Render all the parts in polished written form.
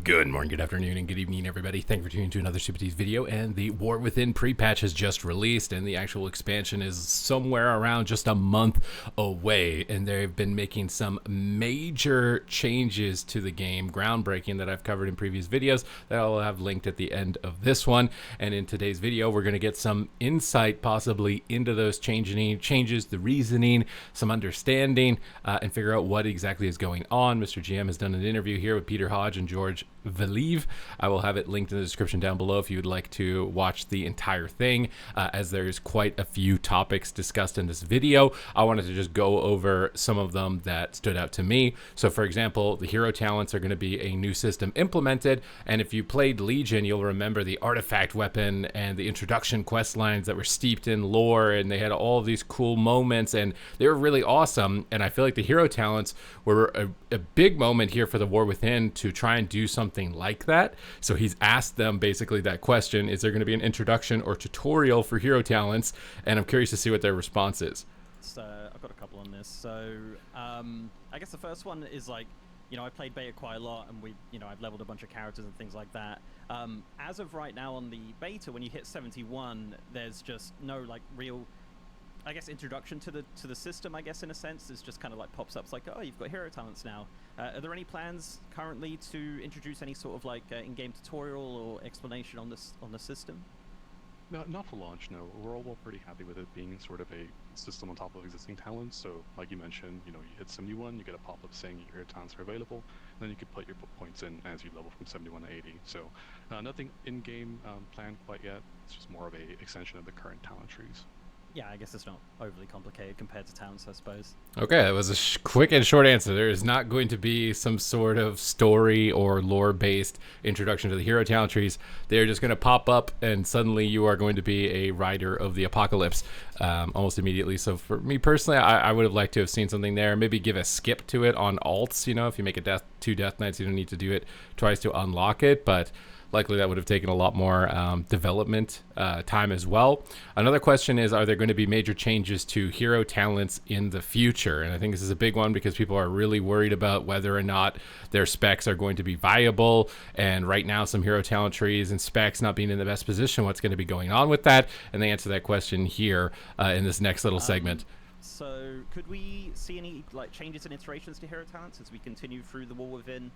Good morning, good afternoon, and good evening, everybody. Thank you for tuning to another Super Tees video. And the War Within pre-patch has just released, and the actual expansion is somewhere around just a month away. And they've been making some major changes to the game, groundbreaking, that I've covered in previous videos that I'll have linked at the end of this one. And in today's video, we're going to get some insight possibly into those changes, the reasoning, some understanding, and figure out what exactly is going on. Mr. GM has done an interview here with Peter Hodge and George Valieve. I will have it linked in the description down below if you would like to watch the entire thing, as there's quite a few topics discussed in this video. I wanted to just go over some of them that stood out to me. So for example, the hero talents are going to be a new system implemented, and if you played Legion, you'll remember the artifact weapon and the introduction quest lines that were steeped in lore, and they had all of these cool moments, and they were really awesome. And I feel like the hero talents were a big moment here for the War Within to try and do something like that. So he's asked them basically that question: is there going to be an introduction or tutorial for hero talents? And I'm curious to see what their response is. So I've got a couple on this. So I guess the first one is, like, I played beta quite a lot, and I've leveled a bunch of characters and things like that. As of right now on the beta, when you hit 71, there's just no real, I guess, introduction to the system. I guess in a sense, it's just kind of pops up. It's like, oh, you've got hero talents now. Are there any plans currently to introduce any sort of in-game tutorial or explanation on the system? No, not for launch, no. We're all pretty happy with it being sort of a system on top of existing talents. So, like you mentioned, you hit 71, you get a pop-up saying your hero talents are available, and then you can put your points in as you level from 71 to 80. So, nothing in-game planned quite yet. It's just more of a extension of the current talent trees. Yeah, I guess it's not overly complicated compared to talents, I suppose. Okay, that was a quick and short answer. There is not going to be some sort of story or lore-based introduction to the hero talent trees. They're just going to pop up, and suddenly you are going to be a rider of the apocalypse almost immediately. So for me personally, I would have liked to have seen something there. Maybe give a skip to it on alts. If you make two death knights, you don't need to do it twice to unlock it, but likely that would have taken a lot more development time as well. Another question is, are there going to be major changes to hero talents in the future? And I think this is a big one because people are really worried about whether or not their specs are going to be viable. And right now, some hero talent trees and specs not being in the best position, what's going to be going on with that? And they answer that question here in this next little segment. So could we see any changes and iterations to hero talents as we continue through the War Within?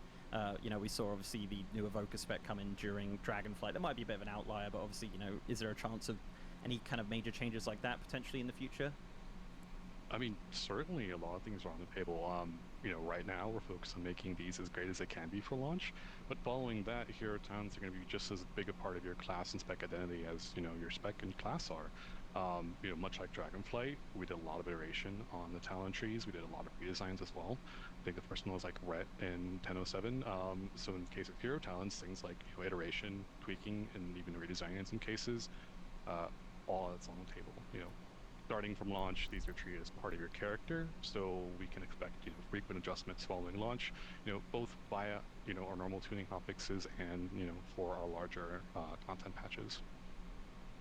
We saw obviously the new Evoker spec come in during Dragonflight. That might be a bit of an outlier, but obviously, is there a chance of any kind of major changes like that potentially in the future? I mean, certainly a lot of things are on the table. Right now we're focused on making these as great as they can be for launch, but following that, hero talents are going to be just as big a part of your class and spec identity as, your spec and class are. Much like Dragonflight, we did a lot of iteration on the talent trees. We did a lot of redesigns as well. I think the first one was Ret in 1007. So in the case of hero talents, things like iteration, tweaking, and even redesigning in some cases, all that's on the table. Starting from launch, these are treated as part of your character, so we can expect frequent adjustments following launch. Both via our normal tuning hotfixes and for our larger content patches.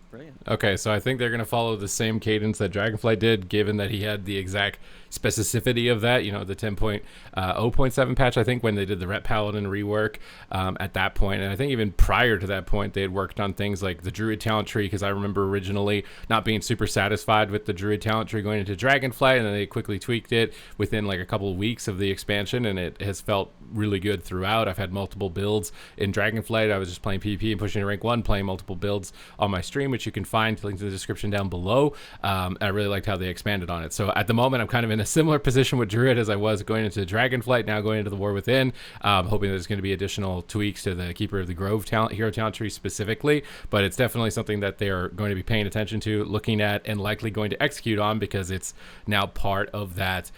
Brilliant. Okay, so I think they're going to follow the same cadence that Dragonflight did, given that he had the exact specificity of that, the 10.0.7 patch, I think, when they did the Ret Paladin rework at that point. And I think even prior to that point, they had worked on things like the Druid talent tree, because I remember originally not being super satisfied with the Druid talent tree going into Dragonflight, and then they quickly tweaked it within a couple of weeks of the expansion, and it has felt really good throughout. I've had multiple builds in Dragonflight. I was just playing PvP and pushing to rank 1, playing multiple builds on my stream, which you can find linked in the description down below. I really liked how they expanded on it. So at the moment, I'm kind of in a similar position with Druid as I was going into Dragonflight, now going into the War Within, hoping there's going to be additional tweaks to the Keeper of the Grove hero talent tree specifically, but it's definitely something that they're going to be paying attention to, looking at, and likely going to execute on, because it's now part of that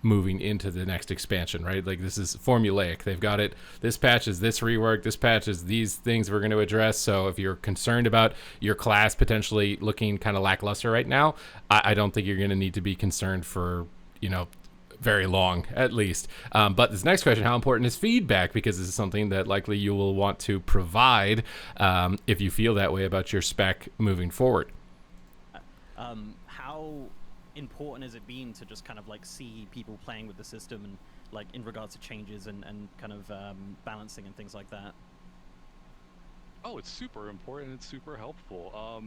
moving into the next expansion, right? This is formulaic. They've got it. This patch is this rework. This patch is these things we're going to address. So if you're concerned about your class potentially looking kind of lackluster right now, I don't think you're going to need to be concerned for, very long, at least. But this next question, how important is feedback? Because this is something that likely you will want to provide if you feel that way about your spec moving forward. How important has it been to just kind of see people playing with the system and like in regards to changes and kind of balancing and things like that? Oh, it's super important. It's super helpful.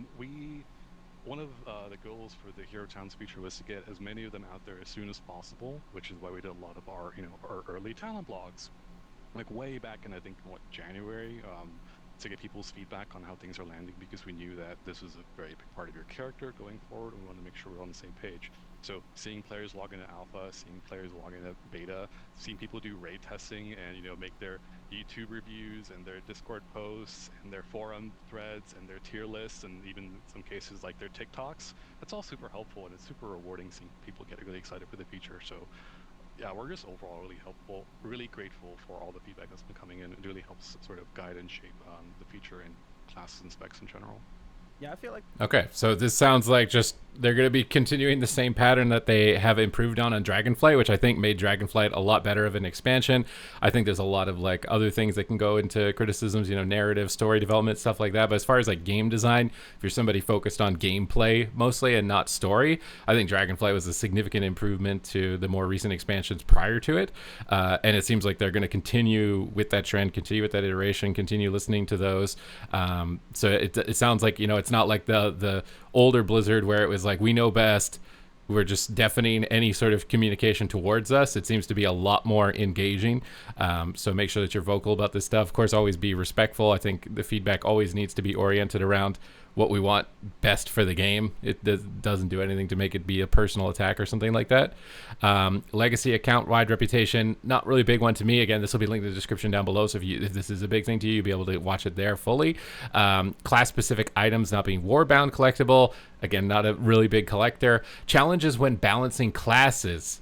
One of the goals for the Hero Towns feature was to get as many of them out there as soon as possible, which is why we did a lot of our early talent blogs, like way back in I think January, to get people's feedback on how things are landing, because we knew that this was a very big part of your character going forward, and we wanted to make sure we're on the same page. So seeing players log into alpha, seeing players log into beta, seeing people do raid testing and make their YouTube reviews and their Discord posts and their forum threads and their tier lists, and even in some cases like their TikToks, that's all super helpful, and it's super rewarding seeing people get really excited for the feature. So yeah, we're just overall really helpful, really grateful for all the feedback that's been coming in. It really helps sort of guide and shape the feature and classes and specs in general. Yeah, I feel like... Okay, so this sounds like just they're going to be continuing the same pattern that they have improved on Dragonflight, which I think made Dragonflight a lot better of an expansion. I think there's a lot of like other things that can go into criticisms, narrative, story development, stuff like that. But as far as like game design, if you're somebody focused on gameplay mostly and not story, I think Dragonflight was a significant improvement to the more recent expansions prior to it. And it seems like they're going to continue with that trend, continue with that iteration, continue listening to those. So it sounds like, it's not like the older Blizzard where it was like, we know best, we're just deafening any sort of communication towards us. It seems to be a lot more engaging. So make sure that you're vocal about this stuff. Of course, always be respectful. I think the feedback always needs to be oriented around what we want best for the game. It doesn't do anything to make it be a personal attack or something like that. Legacy account-wide reputation, not really a big one to me. Again, this will be linked in the description down below, so if this is a big thing to you, you'll be able to watch it there fully. Class-specific items not being warbound collectible. Again, not a really big collector. Challenges when balancing classes,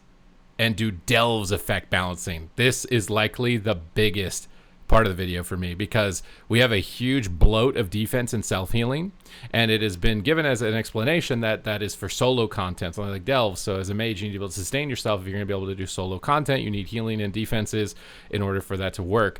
and do delves affect balancing? This is likely the biggest part of the video for me, because we have a huge bloat of defense and self-healing, and it has been given as an explanation that is for solo content, something like delves. So as a mage, you need to be able to sustain yourself. If you're going to be able to do solo content, you need healing and defenses in order for that to work.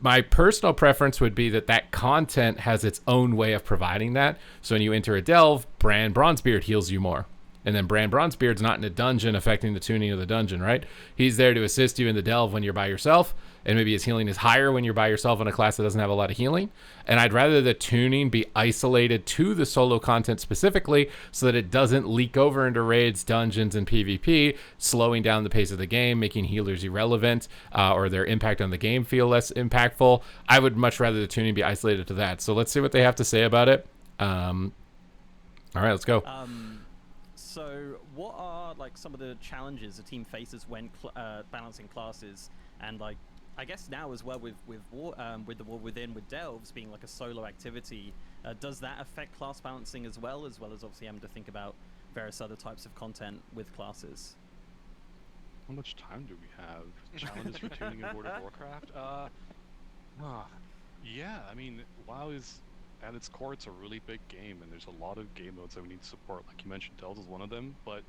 My personal preference would be that content has its own way of providing that. So when you enter a delve, Bran Bronzebeard heals you more. And then Bran Bronzebeard's not in a dungeon affecting the tuning of the dungeon, right? He's there to assist you in the delve when you're by yourself, and maybe his healing is higher when you're by yourself in a class that doesn't have a lot of healing. And I'd rather the tuning be isolated to the solo content specifically, so that it doesn't leak over into raids, dungeons, and PvP, slowing down the pace of the game, making healers irrelevant, or their impact on the game feel less impactful. I would much rather the tuning be isolated to that. So let's see what they have to say about it. All right, let's go. So what are like some of the challenges a team faces when balancing classes, and like I guess now as well with the War Within, with delves being like a solo activity, does that affect class balancing as well as obviously having to think about various other types of content with classes? How much time do we have? Challenges for tuning in World of Warcraft? Yeah, I mean, WoW is, at its core, it's a really big game, and there's a lot of game modes that we need to support. Like you mentioned, Delves is one of them, but,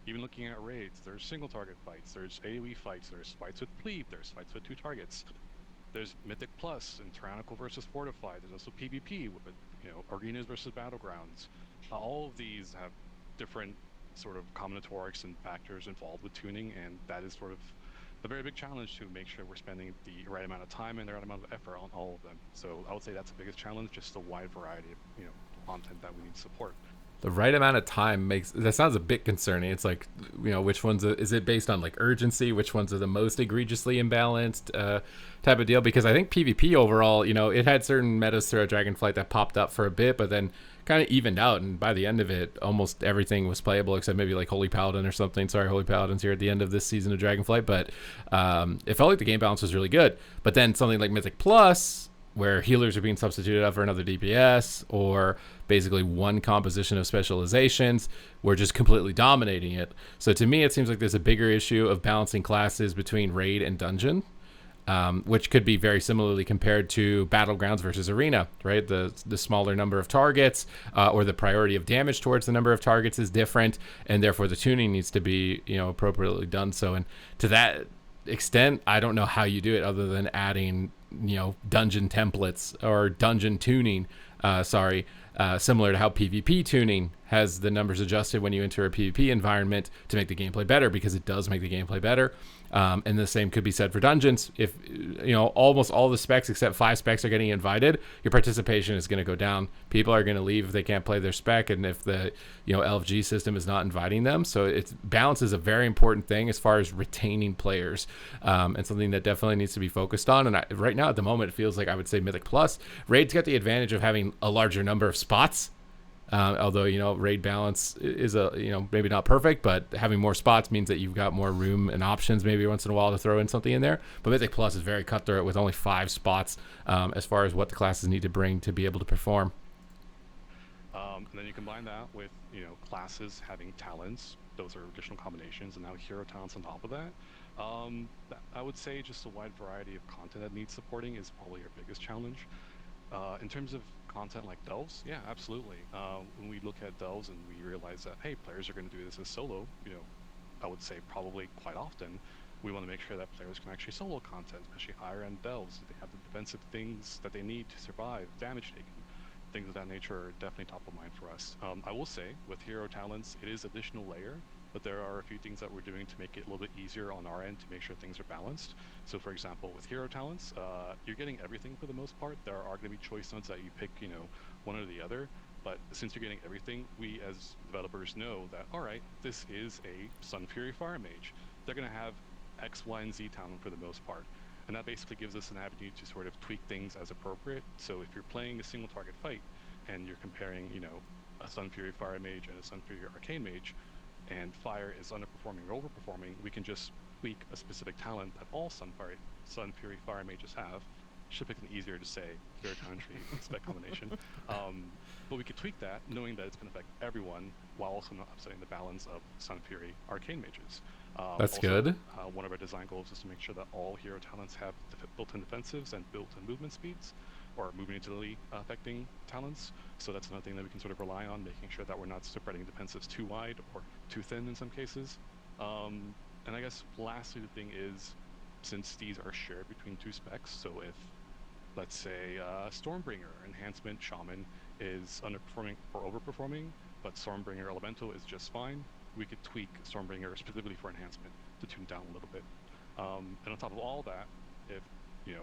even looking at raids, there's single target fights, there's AoE fights, there's fights with Plebe, there's fights with 2 targets. There's Mythic Plus and Tyrannical versus Fortified. There's also PvP with, arenas versus battlegrounds. All of these have different sort of combinatorics and factors involved with tuning, and that is sort of a very big challenge to make sure we're spending the right amount of time and the right amount of effort on all of them. So I would say that's the biggest challenge, just the wide variety of content that we need to support. The right amount of time that sounds a bit concerning. It's like, which ones is it based on, like urgency? Which ones are the most egregiously imbalanced type of deal? Because I think PvP overall, it had certain metas throughout Dragonflight that popped up for a bit, but then kind of evened out, and by the end of it, almost everything was playable except maybe like Holy Paladin or something. Sorry, Holy Paladin's here at the end of this season of Dragonflight, but it felt like the game balance was really good. But then something like Mythic Plus, where healers are being substituted out for another DPS, or basically one composition of specializations, we're just completely dominating it. So to me, it seems like there's a bigger issue of balancing classes between raid and dungeon, which could be very similarly compared to Battlegrounds versus Arena, right? The smaller number of targets, or the priority of damage towards the number of targets is different, and therefore the tuning needs to be, appropriately done. So, and to that extent, I don't know how you do it other than adding, dungeon templates or dungeon tuning, similar to how PvP tuning has the numbers adjusted when you enter a PvP environment to make the gameplay better, because it does make the gameplay better. And the same could be said for dungeons. If almost all the specs except 5 specs are getting invited, your participation is going to go down. People are going to leave if they can't play their spec, and if the LFG system is not inviting them. So balance is a very important thing as far as retaining players, and something that definitely needs to be focused on. And right now at the moment, it feels like I would say Mythic Plus Raid's got the advantage of having a larger number of spots. Although raid balance is maybe not perfect, but having more spots means that you've got more room and options maybe once in a while to throw in something in there. But Mythic Plus is very cutthroat with only 5 spots as far as what the classes need to bring to be able to perform. And then you combine that with classes having talents. Those are additional combinations, and now hero talents on top of that. I would say just a wide variety of content that needs supporting is probably our biggest challenge. In terms of content like Delves, yeah, absolutely. When we look at Delves and we realize that, hey, players are going to do this as solo, I would say probably quite often, we want to make sure that players can actually solo content, especially higher end Delves. They have the defensive things that they need to survive, damage taken. Things of that nature are definitely top of mind for us. I will say, with hero talents, it is additional layer, but there are a few things that we're doing to make it a little bit easier on our end to make sure things are balanced. So for example, with hero talents, you're getting everything for the most part. There are going to be choice nodes that you pick, one or the other. But since you're getting everything, we as developers know that, all right, this is a Sun Fury Fire Mage. They're going to have X, Y, and Z talent for the most part. And that basically gives us an avenue to sort of tweak things as appropriate. So if you're playing a single target fight and you're comparing, a Sun Fury Fire Mage and a Sun Fury Arcane Mage, and Fire is underperforming or overperforming, we can just tweak a specific talent that all Sun Fury Fire Mages have. Should pick an easier to say hero talent tree spec combination. But we could tweak that, knowing that it's going to affect everyone, while also not upsetting the balance of Sun Fury Arcane Mages. That's also, good. One of our design goals is to make sure that all hero talents have built-in defensives and built-in movement speeds, or movement utility affecting talents. So that's another thing that we can sort of rely on, making sure that we're not spreading defensives too wide or too thin in some cases. And I guess lastly, the thing is, since these are shared between 2 specs, so if, let's say, Stormbringer Enhancement Shaman is underperforming or overperforming, but Stormbringer Elemental is just fine, we could tweak Stormbringer specifically for enhancement to tune down a little bit. And on top of all that, if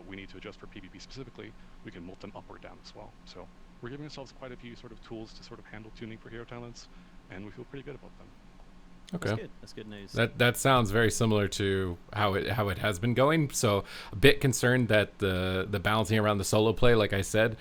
we need to adjust for PvP specifically, we can mult them up or down as well. So we're giving ourselves quite a few sort of tools to sort of handle tuning for hero talents, and we feel pretty good about them. Okay, that's good news. That sounds very similar to how it has been going. So a bit concerned that the balancing around the solo play, like I said,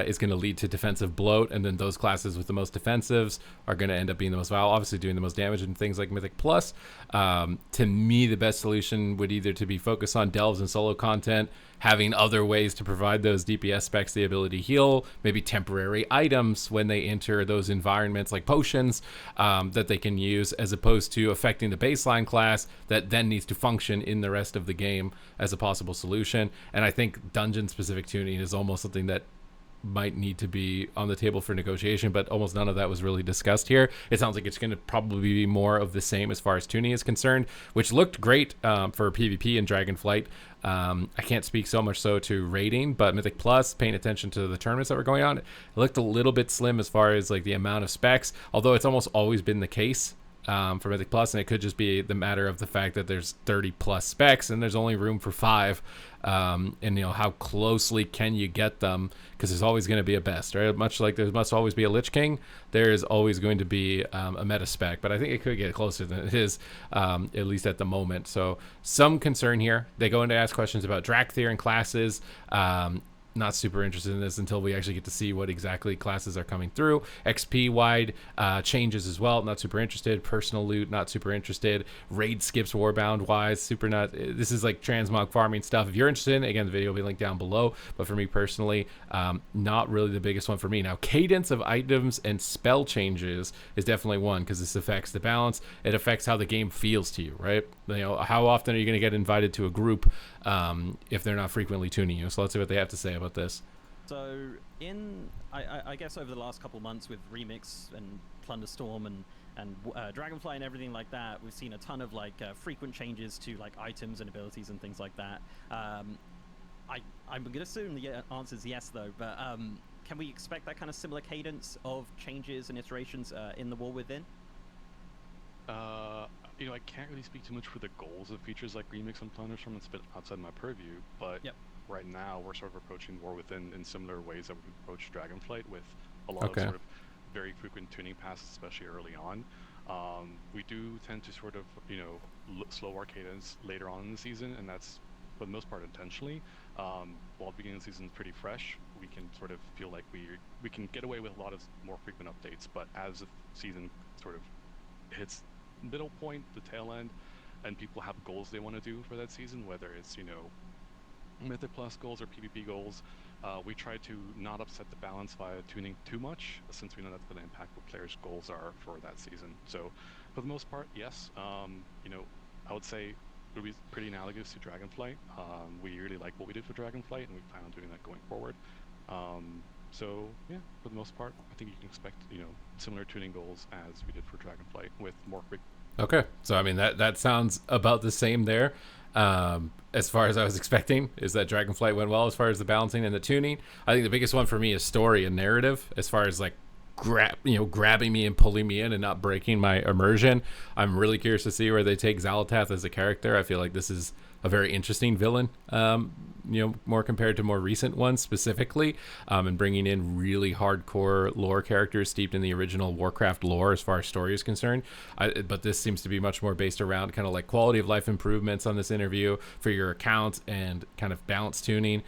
is going to lead to defensive bloat, and then those classes with the most defensives are going to end up being the most valuable, obviously doing the most damage in things like Mythic Plus. To me, the best solution would either to be focused on delves and solo content, having other ways to provide those DPS specs the ability to heal, maybe temporary items when they enter those environments like potions that they can use, as opposed to affecting the baseline class that then needs to function in the rest of the game as a possible solution. And I think dungeon specific tuning is almost something that might need to be on the table for negotiation, but almost none of that was really discussed here. It sounds like it's going to probably be more of the same as far as tuning is concerned, which looked great for PvP and Dragonflight. I can't speak so much so to raiding, but Mythic Plus, paying attention to the tournaments that were going on, it looked a little bit slim as far as like the amount of specs, although it's almost always been the case for Mythic Plus, and it could just be the matter of the fact that there's 30 plus specs and there's only room for 5, and how closely can you get them, because there's always going to be a best, right? Much like there must always be a Lich King, there is always going to be a meta spec, but I think it could get closer than it is, at least at the moment. So some concern here. They go in to ask questions about Drakthir and classes. Not super interested in this until we actually get to see what exactly classes are coming through. XP wide changes as well, not super interested. Personal loot, not super interested. Raid skips warbound wise, super not. This is like transmog farming stuff. If you're interested in it, again, the video will be linked down below, but for me personally, not really the biggest one for me. Now, cadence of items and spell changes is definitely one, because this affects the balance. It affects how the game feels to you, right? How often are you going to get invited to a group if they're not frequently tuning you? So let's see what they have to say about this. So I guess over the last couple months with Remix and Plunderstorm and Dragonfly and everything like that, we've seen a ton of frequent changes to items and abilities and things like that. I'm gonna assume the answer is yes though, but can we expect that kind of similar cadence of changes and iterations in the War Within? I can't really speak too much for the goals of features like Remix and Thunderstorm. It's a bit outside my purview, but Yep. right now we're sort of approaching War Within in similar ways that we approach Dragonflight, with a lot of Okay. sort of very frequent tuning passes, especially early on. We do tend to sort of, slow our cadence later on in the season, and that's for the most part intentionally. While the beginning of the season is pretty fresh, we can sort of feel like we can get away with a lot of more frequent updates. But as the season sort of hits middle point, the tail end, and people have goals they want to do for that season, whether it's Mythic Plus goals or PvP goals, we try to not upset the balance via tuning too much, since we know that's going to impact what players' goals are for that season. So, for the most part, yes. I would say it would be pretty analogous to Dragonflight. We really like what we did for Dragonflight, and we plan on doing that going forward. So yeah, for the most part, I think you can expect similar tuning goals as we did for Dragonflight, with more quick. Okay, so I mean that sounds about the same there. As far as I was expecting, is that Dragonflight went well as far as the balancing and the tuning. I think the biggest one for me is story and narrative, as far as like grabbing me and pulling me in and not breaking my immersion. I'm really curious to see where they take Xal'atath as a character. I feel like this is a very interesting villain, more compared to more recent ones specifically, and bringing in really hardcore lore characters steeped in the original Warcraft lore as far as story is concerned. But this seems to be much more based around kind of like quality of life improvements on this interview for your account and kind of balance tuning.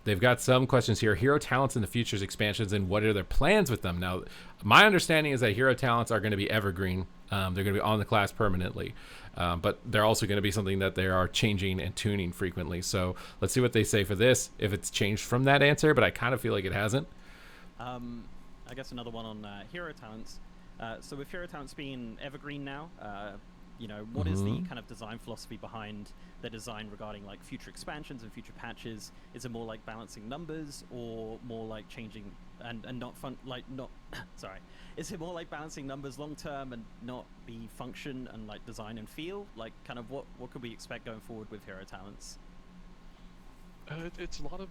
They've got some questions here. Hero talents in the futures expansions, and what are their plans with them? Now, my understanding is that hero talents are going to be evergreen. They're going to be on the class permanently. But they're also going to be something that they are changing and tuning frequently. So let's see what they say for this, if it's changed from that answer, but I kind of feel like it hasn't. I guess another one on hero talents. So with hero talents being evergreen now, what is the kind of design philosophy behind the design regarding like future expansions and future patches? Is it more like balancing numbers, or more like changing and not fun, like not sorry, is it more like balancing numbers long term and not the function and like design and feel? Like kind of what could we expect going forward with hero talents? It's a lot of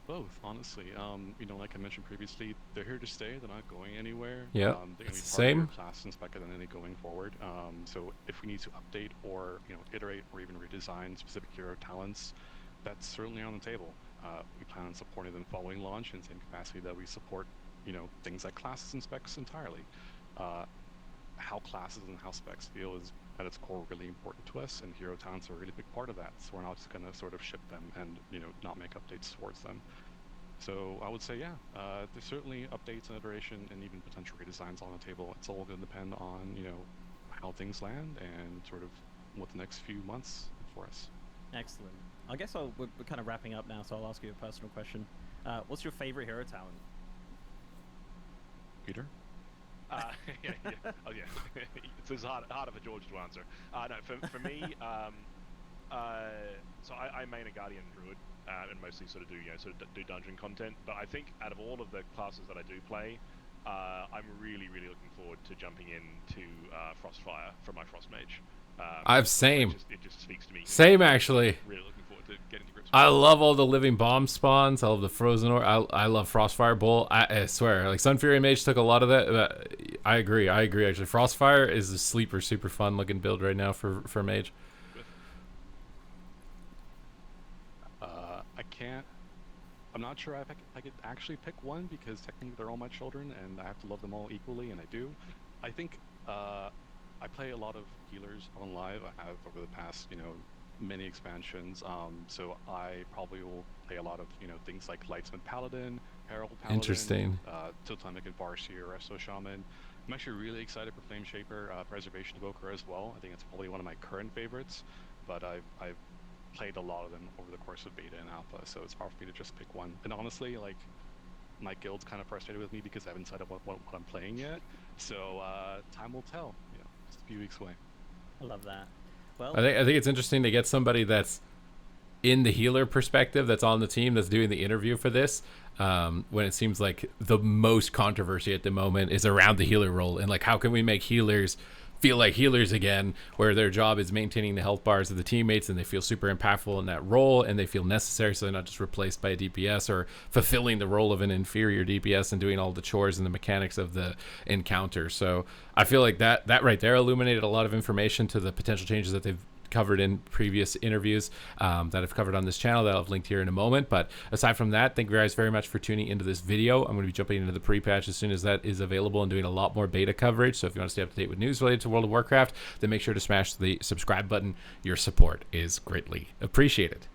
both, honestly. Like I mentioned previously, they're here to stay. They're not going anywhere. Yeah, they're it's going to the be part of same. your class and spec identity going forward. So if we need to update or iterate or even redesign specific hero talents, that's certainly on the table. We plan on supporting them following launch in the same capacity that we support things like classes and specs entirely. How classes and how specs feel is at its core really important to us, and hero talents are a really big part of that. So we're not just going to sort of ship them and not make updates towards them. So I would say, yeah, there's certainly updates and iteration and even potential redesigns on the table. It's all going to depend on how things land and sort of what the next few months for us. Excellent. I guess we're kind of wrapping up now, so I'll ask you a personal question. What's your favorite hero talent? Peter? Yeah. Oh, yeah. It's harder for George to answer. No, for me, so I main a Guardian Druid, and mostly sort of do dungeon content. But I think out of all of the classes that I do play, I'm really, really looking forward to jumping into Frostfire for my Frost Mage. Same. It just speaks to me. Same, actually. Really looking forward to getting to grips with I it. love all the living bomb spawns. I love the frozen ore. I love Frostfire Bolt. I swear, like Sun Fury Mage took a lot of that. But I agree. Actually, Frostfire is a sleeper, super fun looking build right now for Mage. I'm not sure if I could actually pick one, because technically they're all my children and I have to love them all equally, and I do. I think I play a lot of healers on live. I have over the past many expansions. So I probably will play a lot of things like Lightsmith Paladin, Herald Paladin, Interesting. Totemic and Farseer, Resto Shaman. I'm actually really excited for Flame Shaper, Preservation Evoker as well. I think it's probably one of my current favorites, but I've played a lot of them over the course of beta and alpha, so it's hard for me to just pick one. And honestly, like, my guild's kind of frustrated with me because I haven't decided what I'm playing yet. So time will tell. Just a few weeks away. I love that. Well, I think it's interesting to get somebody that's in the healer perspective, that's on the team, that's doing the interview for this, when it seems like the most controversy at the moment is around the healer role, and like how can we make healers feel like healers again, where their job is maintaining the health bars of the teammates, and they feel super impactful in that role, and they feel necessary, so they're not just replaced by a DPS or fulfilling the role of an inferior DPS and doing all the chores and the mechanics of the encounter. So I feel like that right there illuminated a lot of information to the potential changes that they've covered in previous interviews that I've covered on this channel that I've linked here in a moment. But aside from that, thank you guys very much for tuning into this video. I'm going to be jumping into the pre-patch as soon as that is available and doing a lot more beta coverage. So if you want to stay up to date with news related to World of Warcraft, then make sure to smash the subscribe button. Your support is greatly appreciated.